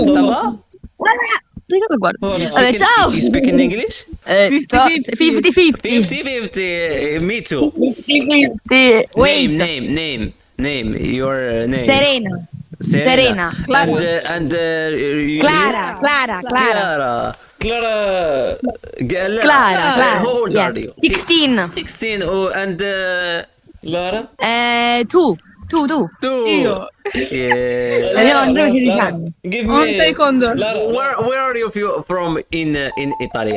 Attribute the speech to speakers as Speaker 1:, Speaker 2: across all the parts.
Speaker 1: ça va?
Speaker 2: Oh,
Speaker 1: Ciao. You speak in English?
Speaker 2: 50-50.
Speaker 1: 50-50. Me too.
Speaker 2: 50-50. Wait.
Speaker 1: Name. Your name.
Speaker 2: Serena. Serena.
Speaker 1: And
Speaker 2: Clara.
Speaker 1: Clara.
Speaker 2: Clara.
Speaker 1: How old
Speaker 2: Yes.
Speaker 1: are you?
Speaker 2: 16.
Speaker 1: 16. Oh, and Lara?
Speaker 2: 2.
Speaker 1: Two.
Speaker 3: Io.
Speaker 1: Yeah.
Speaker 2: Abbiamo Andrea 16 anni.
Speaker 4: Give
Speaker 3: Un
Speaker 4: me.
Speaker 3: secondo.
Speaker 1: Where are you from in Italy?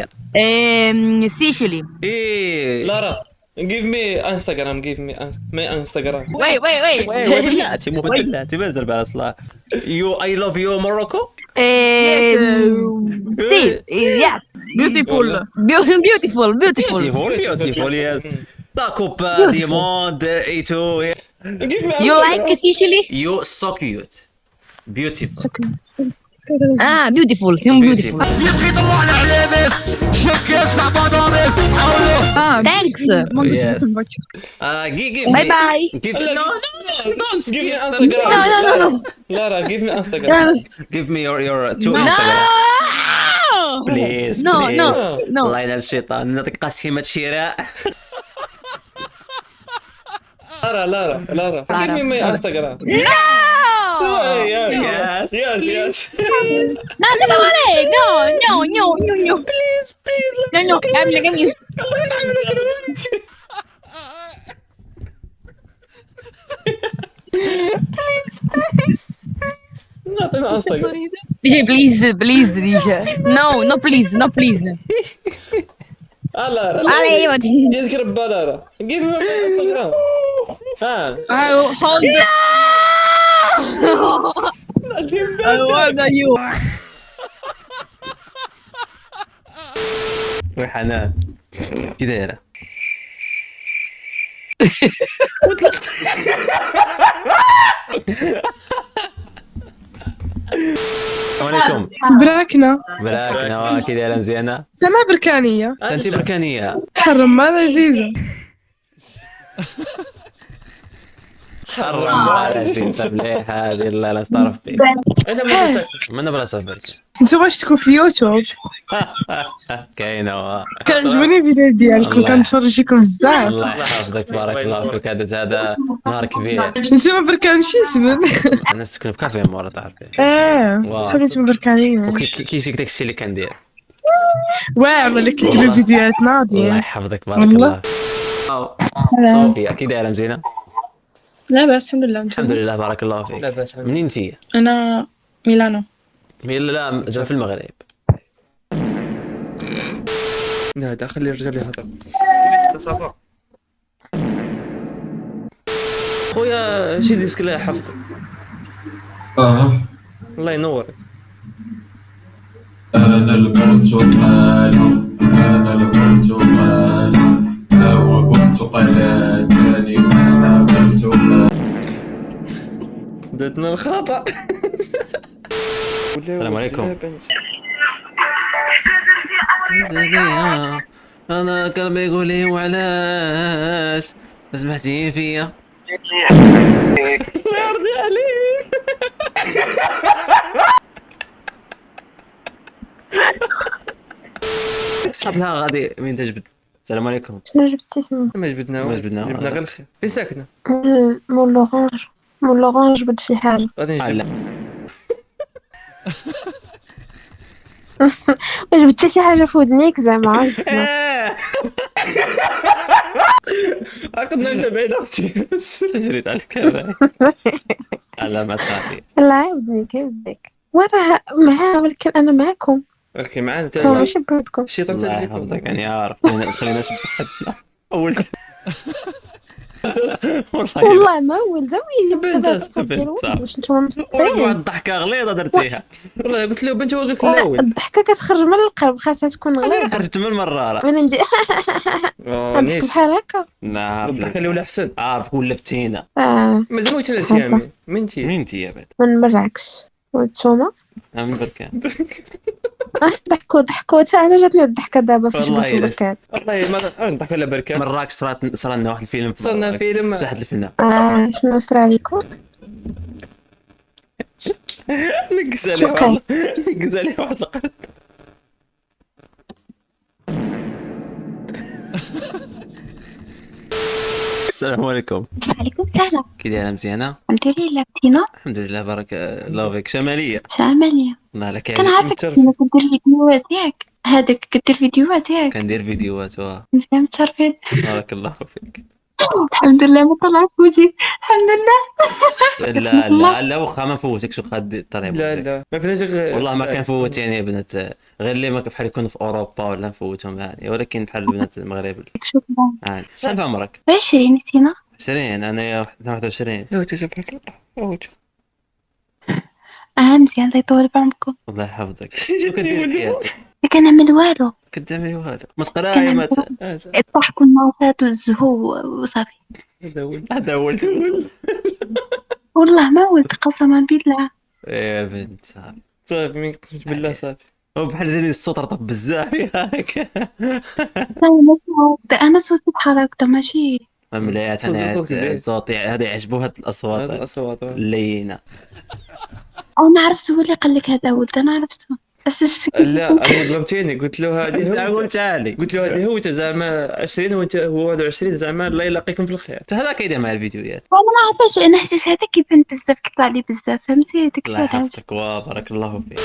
Speaker 2: Sicily.
Speaker 1: إيه.
Speaker 4: Lara, give me Instagram. My Instagram.
Speaker 2: Wait.
Speaker 1: بلاتي مو بلاتي بنزل بالاصلا. I love you Morocco.
Speaker 2: Sì, yes.
Speaker 3: Beautiful.
Speaker 2: Beautiful.
Speaker 1: Beautiful, yes. La Coppa di Monde et tout.
Speaker 4: Give me.
Speaker 2: You like Sicily?
Speaker 1: You so cute. Beautiful.
Speaker 2: Beautiful. Beautiful. Thanks.
Speaker 1: Yes. Give
Speaker 2: Bye
Speaker 1: me.
Speaker 2: bye.
Speaker 1: No, don't
Speaker 4: Give me
Speaker 1: give
Speaker 4: Instagram.
Speaker 2: No.
Speaker 4: Lara, give me Instagram.
Speaker 1: Give me your two Instagram. Please.
Speaker 2: No.
Speaker 1: الله ينال الشيطان نعطيك قسيمة شراء.
Speaker 4: Lara. Give me my Instagram.
Speaker 2: No.
Speaker 1: Yes.
Speaker 4: Yes.
Speaker 2: No, get away. No.
Speaker 1: Please.
Speaker 2: No. Give me.
Speaker 4: نعطينا Instagram.
Speaker 2: Dice please, dice. No, please.
Speaker 4: Lara.
Speaker 2: Vale, io ti...
Speaker 4: يذكر بلارا. Give me my Instagram.
Speaker 3: I will hold the... I order you.
Speaker 1: وحنان كي دايرة؟ السلام عليكم.
Speaker 3: براكنا.
Speaker 1: كي دايرة مزيانة؟
Speaker 3: سما بركانية.
Speaker 1: انت بركانية.
Speaker 3: حرم ما لذيذة.
Speaker 1: حرم على بنت مليحة هذه الله لا استعرف فيك.
Speaker 4: أنا ما ساكن.
Speaker 1: من بلاصة برك.
Speaker 3: انتو واش تكون في اليوتيوب
Speaker 1: كاينة.
Speaker 3: كيعجبوني الفيديو ديالكم
Speaker 1: الله.
Speaker 3: كنتفرجيكم بزاف.
Speaker 1: الله يحفظك بارك الله فيك هذا نهار كبير.
Speaker 3: نتوما بركان مشيت من
Speaker 1: انا نسكن في كافيه مورا تعرفي.
Speaker 3: اه صحابي نتوما بركانيين.
Speaker 1: كيجيك داك الشيء اللي كندير.
Speaker 3: واعر ولا كيديروا فيديوهات
Speaker 1: الله
Speaker 3: ناضية.
Speaker 1: يحفظك بارك الله. صوفيا كي دايره مزيانه؟
Speaker 5: لا بس الحمد لله.
Speaker 1: الحمد لله بارك الله فيك.
Speaker 4: لا بأس.
Speaker 1: منين انتي؟
Speaker 5: أنا ميلانو.
Speaker 1: لا زعما في المغرب.
Speaker 4: لا ده خلي الرجال يهضر. صافا. خويا شي ديسك لا حفظه. الله ينورك.
Speaker 6: أنا البرتقالة وبرتقالتان أنا برتقال.
Speaker 4: بدنا الخطأ.
Speaker 1: السلام عليكم. انا قلبي يقول لي وعلاش سمحتي فيا. الله يرضي عليك. صحابها غادي وين تجبد. السلام عليكم.
Speaker 7: شنو جبتي سما؟
Speaker 4: ما جبدناه.
Speaker 1: جبدنا
Speaker 4: غير الخير. فين ساكنة؟
Speaker 7: مول لورانج جبت شي حاجة.
Speaker 4: غادي نجيب.
Speaker 1: لا
Speaker 7: جبت شي حاجة في ودنيك زعما عرفتنا.
Speaker 4: عقدنا نجا بعيد اختي.
Speaker 1: جريت عليك. لا ما تخافي.
Speaker 7: لا ودنيك وراه معاه ولكن أنا معاكم.
Speaker 4: اوكي معانا
Speaker 7: نتوما ماشي بوحدكم.
Speaker 4: الشيطان
Speaker 1: الله
Speaker 4: تجيكم.
Speaker 1: يحفظك يعني عارف خلينا نشبه حدنا اول.
Speaker 7: والله ما ولد
Speaker 4: بنت
Speaker 7: واش نتوما
Speaker 1: واحد
Speaker 7: مصدقين.
Speaker 1: الضحكه غليظه درتيها.
Speaker 4: والله قلت له بنت قلت الاول.
Speaker 7: الضحكة كتخرج من القلب خاصها تكون
Speaker 1: انا
Speaker 7: غير
Speaker 1: خرجت من المراره.
Speaker 7: من ندير
Speaker 4: نيش
Speaker 7: بحال هكا.
Speaker 1: نعم
Speaker 4: الضحكه الاولى احسن.
Speaker 1: عارف ولا فتينا.
Speaker 4: مازال وين 3 ايام. من انت؟
Speaker 1: منين انت يا بعد؟
Speaker 7: من مراكش وانتوما
Speaker 1: من بركان.
Speaker 7: ضحكوا حتى انا جاتني الضحكة دابا فاش
Speaker 1: والله
Speaker 7: قلتو
Speaker 1: إلا
Speaker 7: بركات.
Speaker 4: والله ما نضحك على بركان.
Speaker 1: مراكش صار لنا واحد الفيلم.
Speaker 4: صرنا فيلم.
Speaker 1: صحة الفنان.
Speaker 7: شنو صرا لكم؟
Speaker 1: نقص عليه والله، نقص عليه واحد القرد. السلام عليكم.
Speaker 7: عليكم السلام.
Speaker 1: كي دايره مزيانه؟
Speaker 7: الحمد لله بتينا.
Speaker 1: الحمد لله بارك الله فيك. شماليه
Speaker 7: شاملية.
Speaker 1: الله لك
Speaker 7: كنعرفك كنت كدير فيديوهات ياك. هذاك كدير فيديوهات ياك.
Speaker 1: كندير فيديوهات واه.
Speaker 7: مزيان متشرفين.
Speaker 1: بارك الله فيك.
Speaker 7: الحمد لله ما طلعت بوجهي. الحمد لله.
Speaker 1: لا لا لا واخا ما نفوتكش واخا طلع
Speaker 4: لا لا ما فيناش
Speaker 1: والله ما كنفوت يعني بنات غير اللي ما بحال يكونوا في اوروبا ولا نفوتهم يعني، ولكن بحال البنات المغرب
Speaker 7: شكرا.
Speaker 1: يعني. شحال في عمرك؟
Speaker 7: 20 سنة.
Speaker 1: 20 انايا 21.
Speaker 4: هو تجبرك الله.
Speaker 7: مزيان الله يطول بعمركم.
Speaker 1: الله يحفظك. شنو كدير في حياتك؟
Speaker 7: ما كنعمل والو.
Speaker 1: كديري والو ما تقراي ما
Speaker 7: الضحك والنوفات والزهو وصافي.
Speaker 1: هذا هو الأول.
Speaker 7: والله ما ولد قسما بالله.
Speaker 1: يا بنت صافي
Speaker 4: صافي من قسمت بالله صافي.
Speaker 1: هو بحال جاني الصوت رطب بزاف ياك.
Speaker 7: انا صوتي بحال هكذا ماشي.
Speaker 1: مليات انا صوتي هذا يعجبو هاد الاصوات
Speaker 4: هذا الاصوات
Speaker 1: اللينه.
Speaker 7: او ما عرفت هو اللي قال لك هذا ولد انا عرفته. بس
Speaker 4: لا انا ضربتيني قلت له هذه هو
Speaker 1: قلتها لي
Speaker 4: قلت له هذه هو زعما 20 وانت هو 21 زعما الله يلاقيكم في الخير.
Speaker 1: حتى هذا كيدير مع الفيديوهات.
Speaker 7: انا ما عرفتش انا حيت هذا كيبان بزاف كيطلع لي بزاف فهمتي داك
Speaker 1: الله
Speaker 7: الشيء علاش.
Speaker 1: يحفظك وبارك الله فيك.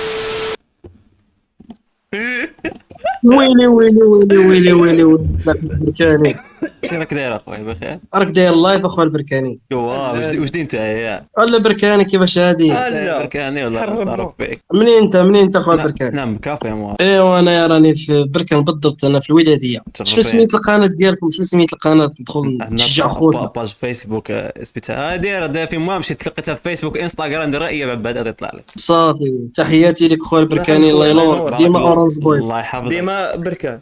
Speaker 8: ويلي ويلي ويلي ويلي ويلي ويلي البركاني.
Speaker 1: كيفك داير اخويا بخير؟
Speaker 8: راك داير لايف اخويا البركاني.
Speaker 1: واش دي انت يا
Speaker 8: ولا بركاني كيفاش هادي؟
Speaker 1: بركاني والله نعرف فيك.
Speaker 8: منين انت اخويا البركاني؟
Speaker 1: نعم كافي يا مو.
Speaker 8: ايوا انا راني في بركان بالضبط انا في الوداديه. شنو سميت القناه ديالكم؟ شنو سميت القناه ندخل نشجع خويا؟
Speaker 1: باج فيسبوك سبيتها داير في ما مشيت لقيتها في فيسبوك انستغرام دير رأي بعد يطلع لك.
Speaker 8: صافي تحياتي لك خويا البركاني الله ينور ديما اورانج بويز.
Speaker 1: الله يحفظك
Speaker 4: ديما بركان.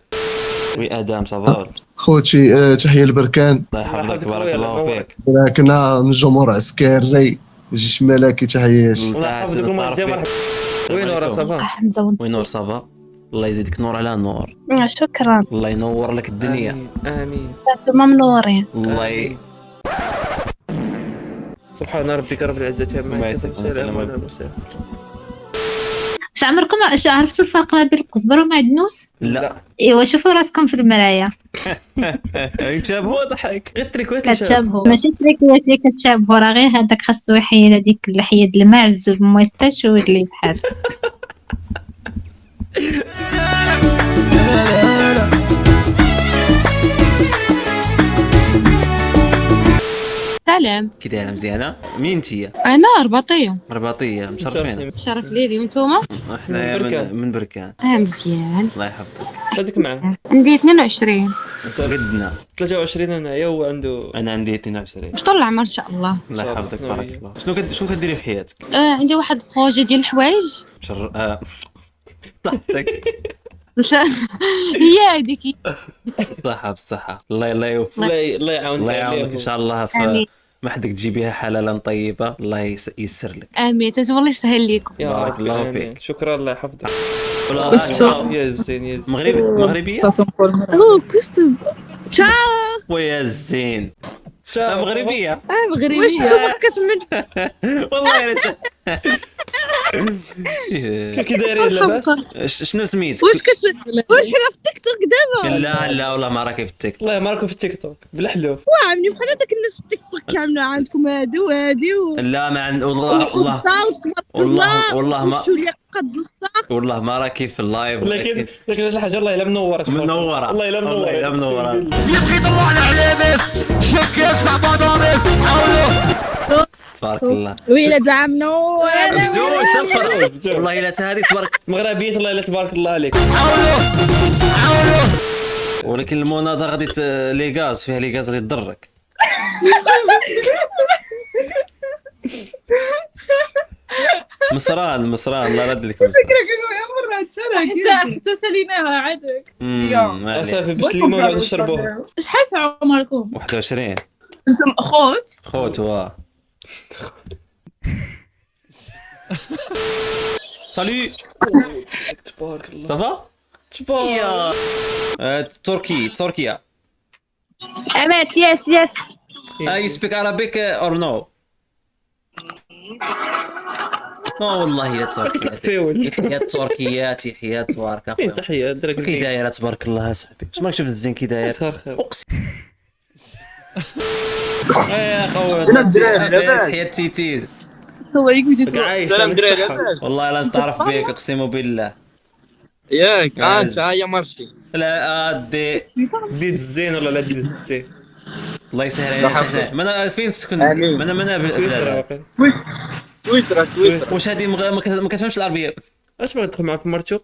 Speaker 1: وي ادم صافا
Speaker 9: خوتي تحيه لبركان.
Speaker 1: الله يحفظك بارك الله فيك.
Speaker 9: كنا من الجمهور عسكري جيش ملكي تحياتي.
Speaker 4: الله يحفظكم مرحبا. وين نور صافا؟
Speaker 2: حمزة
Speaker 1: وين نور صافا الله يزيدك نور على نور.
Speaker 2: شكرا.
Speaker 1: الله ينور لك الدنيا.
Speaker 4: امين
Speaker 2: انتم منورين.
Speaker 1: الله
Speaker 4: سبحان ربك رب العزة عما يصفون.
Speaker 10: واش عمركم عرفتوا الفرق ما بين القزبر ومعدنوس؟
Speaker 1: لا
Speaker 10: ايوا شوفوا راسكم في المرايه
Speaker 1: يتشابهوا ضحك
Speaker 4: غير تريكوات
Speaker 10: كتشابهوا ماشي تريكوات اللي كتشابهوا راه غير هذاك خاصو يحيد هذيك اللحيه د الماعز والمويستاش واللي بحال
Speaker 5: سلام.
Speaker 1: كي دايره مزيانه؟ مين انتيا؟
Speaker 5: انا رباطيه.
Speaker 1: رباطيه مشرفين.
Speaker 5: شرف ليلي وانتوما؟
Speaker 1: احنا من بركان.
Speaker 5: مزيان.
Speaker 1: الله يحفظك.
Speaker 4: هذيك معاه
Speaker 5: عندي 22.
Speaker 1: انت قدنا
Speaker 4: 23 انايا وعنده
Speaker 1: انا عندي 22.
Speaker 5: طلع ما شاء الله.
Speaker 1: الله يحفظك بارك الله. شنو كديري في حياتك؟
Speaker 5: عندي واحد البروجي ديال الحوايج.
Speaker 1: صحتك
Speaker 5: هي هذيك.
Speaker 1: صحة بالصحة. الله يوفقك.
Speaker 4: الله يعاونك.
Speaker 1: الله يعاونك ان شاء الله في ما حدك تجيبيها حلالا طيبة الله ييسر لك.
Speaker 5: امين انتم الله يسهل لكم.
Speaker 1: بارك الله فيك.
Speaker 4: شكرا الله يحفظك.
Speaker 1: يا زين مغربية
Speaker 3: كنت تشاو
Speaker 1: ويا زين مغربية
Speaker 3: مغربية واش تفكت من
Speaker 1: والله
Speaker 4: كي دايرين لاباس؟
Speaker 1: شنو سميتك؟
Speaker 3: واش حنا في التيك توك دابا؟
Speaker 1: لا والله ما راكي في التيك توك.
Speaker 4: والله ما راكم في التيك توك بالحلوف.
Speaker 3: عمي بحال هذاك الناس في التيك توك كيعملوا عندكم هادو وهادي
Speaker 1: لا ما عند والله ما
Speaker 3: قد الساق
Speaker 1: والله ما راكي في اللايف.
Speaker 4: لكن الحاجه الله الا منوره
Speaker 1: منوره
Speaker 4: الله الا منوره
Speaker 11: يبغي يطلع على علامس شك يسع بضامس
Speaker 1: تبارك الله.
Speaker 3: ويلاد العام منور
Speaker 1: بزوج سفر والله الا هذه تبارك
Speaker 4: مغربيه الله الا تبارك الله عليك.
Speaker 1: ولكن المناضه غادي لي غاز فيها لي غاز غادي تضرك. مصران الله رد لك مصران.
Speaker 3: حتى ساليناها عادك.
Speaker 4: صافي باش الليمون غادي نشربوها.
Speaker 3: شحال في عمركم؟
Speaker 1: 21.
Speaker 3: انتم خوت
Speaker 1: واه سالي
Speaker 4: تبارك الله.
Speaker 1: صافا تركيا.
Speaker 3: امات يس
Speaker 1: You speak Arabic or no? والله يا تركيات
Speaker 4: فيول
Speaker 1: يا التركيات يحيى تبارك
Speaker 4: فين
Speaker 1: اخويا.
Speaker 4: تحيه درك
Speaker 1: كي دايره تبارك الله اصاحبي، واش ماك شفت الزين كي داير؟ يا خويا تحية تيتيز.
Speaker 3: السلام عليكم جيتو.
Speaker 4: عايش
Speaker 8: سلام
Speaker 4: عليك
Speaker 8: دراري،
Speaker 4: الصحة.
Speaker 8: لاباس؟
Speaker 1: والله لا نستعرف بك اقسم بالله.
Speaker 8: ياك عاد ها هي مارشي.
Speaker 1: لا ادي
Speaker 4: ديد الزين ولا لا ديد الزين؟
Speaker 1: الله يسهل علينا حتى ما انا فين سكن
Speaker 8: آمين.
Speaker 1: ما انا
Speaker 4: سويسرا
Speaker 1: لا.
Speaker 4: واقيلا.
Speaker 8: سويسرا.
Speaker 1: واش هذه ما كتفهمش العربيه؟
Speaker 4: اش بغيت ندخل معاك في مرتو؟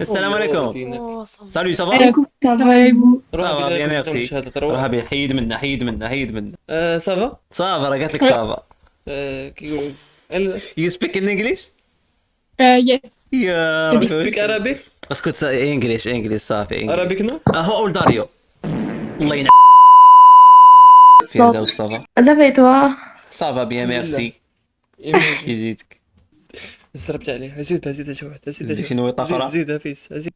Speaker 1: السلام عليكم. سالو سافا
Speaker 3: عليكم السلام.
Speaker 1: سافا بيان ميرسي. راه بي حيد منا
Speaker 4: سافا؟
Speaker 1: صافا راه قالت لك صافا.
Speaker 4: كيقول
Speaker 1: يو سبيك ان انجليش
Speaker 3: يس.
Speaker 1: يا
Speaker 4: You speak Arabic?
Speaker 1: اسكت انجليش صافي
Speaker 4: Arabic no?
Speaker 1: هو اول داريو الله ينعم
Speaker 3: صافا.
Speaker 1: صافا
Speaker 7: دابا توا
Speaker 1: صافا بيان ميرسي كي جيتك
Speaker 4: زربت عليه زيدها شي واحد زيدها
Speaker 1: شنو يطفرها؟
Speaker 4: زيدها فيس زيد